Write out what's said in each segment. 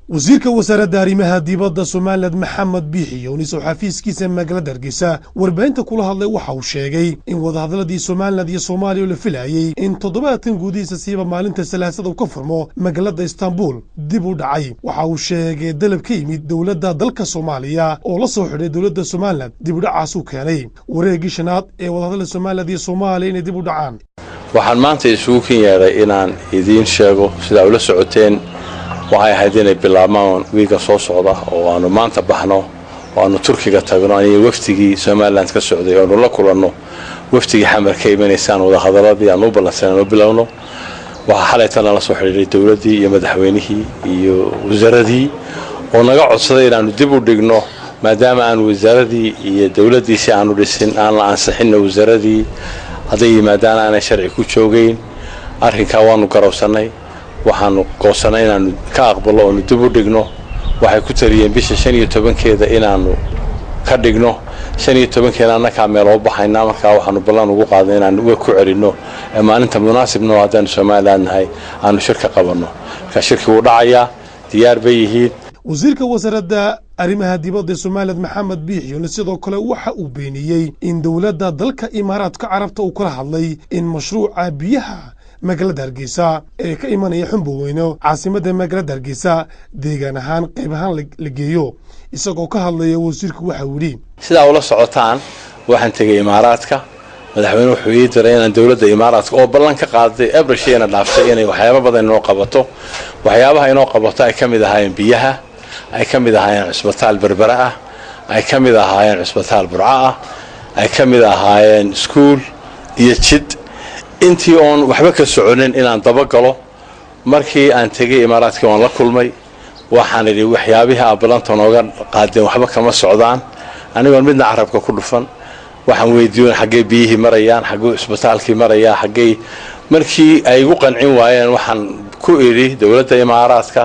wasiirka wasaaradda arrimaha dibadda Soomaaliland Maxamed Biixi oo nisoo xafiiskiisa magaalada Hargeysa warbaahinta kula hadlay waxa uu sheegay in wadahadalladii Soomaaliland iyo Soomaaliya la filayay in toddobaadkan gudihiisa siiba maalinta Salaasada uu ka furmo magaalada Istanbul dib u dhacay. Waxa uu sheegay dalab ka yimid dowladda dalka Soomaaliya oo la soo xidhay dowladda Soomaaliland dib u dhacaas uu keenay wareegii shanaad ee wadahadalada Soomaaliland iyo Soomaaliya inay dib u dhacaan. waxaan maanta isugu keenyahay inaan idiin sheego sida ula socoteen waxay ahayd inay bilaabmaan wiiga soo socda oo aanu maanta baxno oo aanu Turkiga tagno aniga waftigii Soomaaliland ka socday oo la kulanno waftigii xamar ka imanaysan wada hadaladii aanu balansanno bilowno waxa xalaytan la soo xiriiray dawladii iyo madaxweynihii iyo wasaaradii oo naga codsaday inaanu dib u dhigno maadaama aan wasaaradii iyo dawladii si aanu dhisin aan la ansixin wasaaradii haday maadaama aan sharci ku joogeyn arrinka waanu garowsanay waxaanu goosanay inaanu ka aqbalo oo dib u dhigno waxay ku tariyeen bisha 15keeda inaanu ka dhigno 15keena anaka meel oo baxayna marka waxaanu ballan ugu qaaday inaanu uga ku celino maalinta munaasibna hadaan Soomaaliland nahay aanu shirka qabanno ka shirki uu dhacaya diyaar bay yihiin. wasiirka wasaaradda arrimaha dibadda Soomaaliland Maxamed Biixi oo sidoo kale waxa uu beeniyay in dawladda dalka Imaaraadka Carabta uu kala hadlay in mashruuca biyaha magaalada Hargeysa ee ka imanaya Xunboweyno caasimadda magaalada Hargeysa deegaan ahaan qayb ahaan la geeyo isagoo ka hadlaya wasiirku waxa uu yiri sida ula socotaan waxaan tagay Imaaraadka madaxweynuhu wuxuu ii diray in dawladda Imaaraadka oo ballan ka qaaday abrasheena dhaaftay inay waxyaabo badan inoo qabato waxyaabaha inoo qabato ay kamid ahaayeen biyaha ay kamid ahaayeen cusbitaal Berbera ah ay kamid ahaayeen cusbitaal Burca ah ay kamid ahaayeen iskuul iyo jid intii oon waxba ka soconin inaan daba galo markii aan tagay Imaaraadka waan la kulmay waxaan idhi waxyaabaha balanta nooga qaadeen waxba kama socdaan aniga midna carabka ku dhufan waxaan weydiiyay xagee biyihii marayaan xagee cusbitaalkii maraya xagee markii ay ugu qancin waayeen waxaan ku iri dawladda Imaaraadka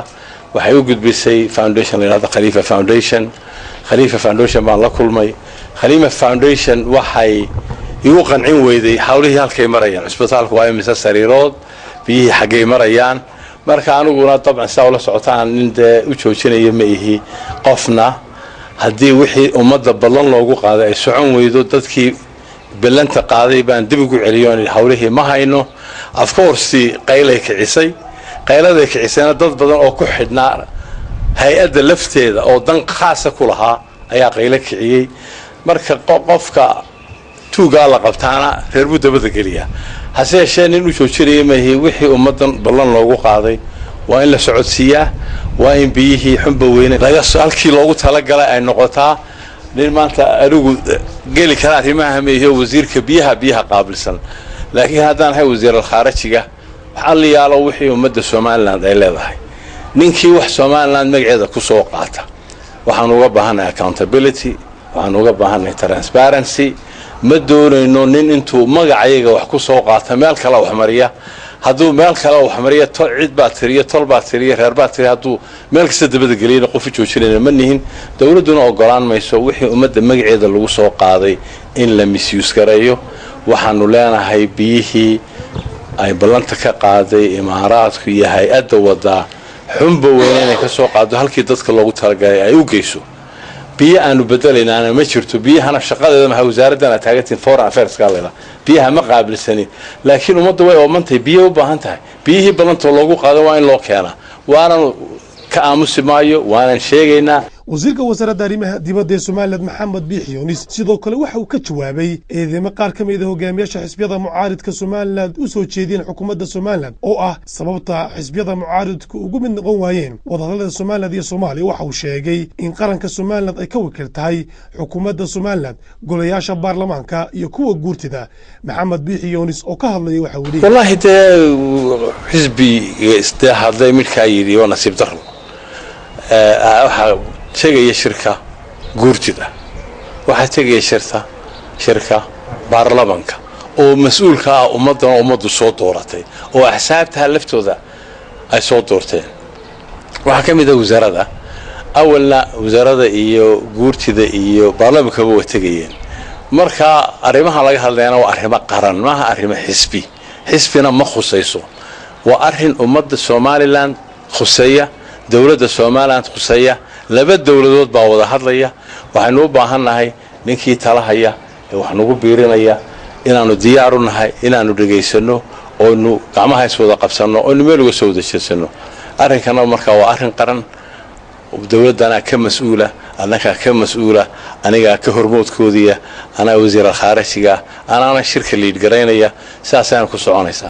waxay u gudbisay foundation leedahay Khalifa Foundation baan la kulmay Khalifa Foundation waxay igu qancin weyday hawlihii halkay marayaan cusbitaalku waa imisa sariirood biyihii xagee marayaan marka aniguna dabcan saa ula socotaan in u joojinayo ma ihi qofna haddii wixii ummadda ballan loogu qaaday ay socon weydo dadkii ballanta qaaday baan dib ugu celiyo in hawlihii ma hayno of course qaylay kicisana dad badan oo ku xidhnaa hay'adda lafteeda oo dan khaas ku lahaa ayaa qayla kiciyay marka qofka tuuga la qabtaana reer budabada galiya hase yeeshee nin u joojinaya ma ihi wixii ummadan ballan loogu qaaday waa in la socodsiiyaa waa in biyihii Xunboweyne laga halkii loogu talagalay ay noqotaa nin maanta arigu geli kara arrimaha meeyo wasiirka biyaha qaabilsan laakiin haddaan hay wasiir khaarijiga waxa la yaalo wixii ummadda Soomaaliland ay leedahay ninkii wax Soomaaliland magaceeda ku soo qaata waxaan uga baahanahay accountability waxaan uga baahanahay transparency ma doonayno nin intuu magacayaga wax ku soo qaata meel kale wax mariya hadduu meel kale wax mariya cid baa tiriyo tol baa tiriyo reer baa tiriyo hadduu meel kasta dabada galiyay qof joojinayna ma nihin dawladuna ogolaan mayso wixii ummadda magaceeda lagu soo qaaday in la misuse gareeyo waxaanu leenahay biyihii ay ballanta ka qaaday Imaaraadku iyo hay'adda wada Xunboweyne inay ka soo qaado halkii dadka loogu talagalay ay u geyso biyo aanu bedelaynaana ma jirto biyahana shaqadeeda ma wasaaradana taageertiin foreign affairs kaleela biyaha ma qaabilsani laakiin ummadda way oomantay biyo u baahan tahay biyihii ballanta loogu qaado waa in loo keenaa waana ka aamusi maayo waana sheegaynaa. wasiirka wasaaradda arrimaha dibadda Soomaaliland Maxamed Biixi oo sidoo kale waxa uu ka jawaabay eedeymo qaar ka mid ah hogaamiyaasha xisbiyada mucaaridka Soomaaliland u soo jeediyeen xukuumadda Soomaaliland oo ah sababta xisbiyada mucaaridku ugu mid noqon waayeen wadahadalada Soomaaliland iyo Soomaaliya waxa uu sheegay in qaranka Soomaaliland ay ka wakiil tahay xukuumadda Soomaaliland golayaasha baarlamaanka iyo kuwa guurtida. Maxamed Biixi oo ka hadlay waxa uu yiri wallahi xisbi hadday midka yiri waa nasiib darro waxa tagay shirka guurtida waxa tagay shirka baarlamaanka oo mas'uulka ah ummaddu soo dooratay oo axsaabta laftooda ay soo doorteen waxa kamid ah wasaaradda iyo guurtida iyo baarlamaanka waa tagayeen marka arrimaha laga hadlayna waa arrimo qaran maaha arrimo xisbina ma khusayso waa arrin ummadda Soomaaliland khuseeya dawladda Soomaaliland khusaya laba dawladood baa wada hadlaya waxaanu u baahannahay ninkii talahaya ee wax nagu biirinaya inaanu diyaar u nahay inaanu dhageysano oo nu gacmaha is wada qabsano oo meel uga soo dejisano arrinkana markaa waa arrin qaran dawladana ka mas'uula annaka ka mas'uula aniga ka hormoodkoodiya ana wasiir khaarijka ana shirka liid gareynaya saasaan ku soconaysa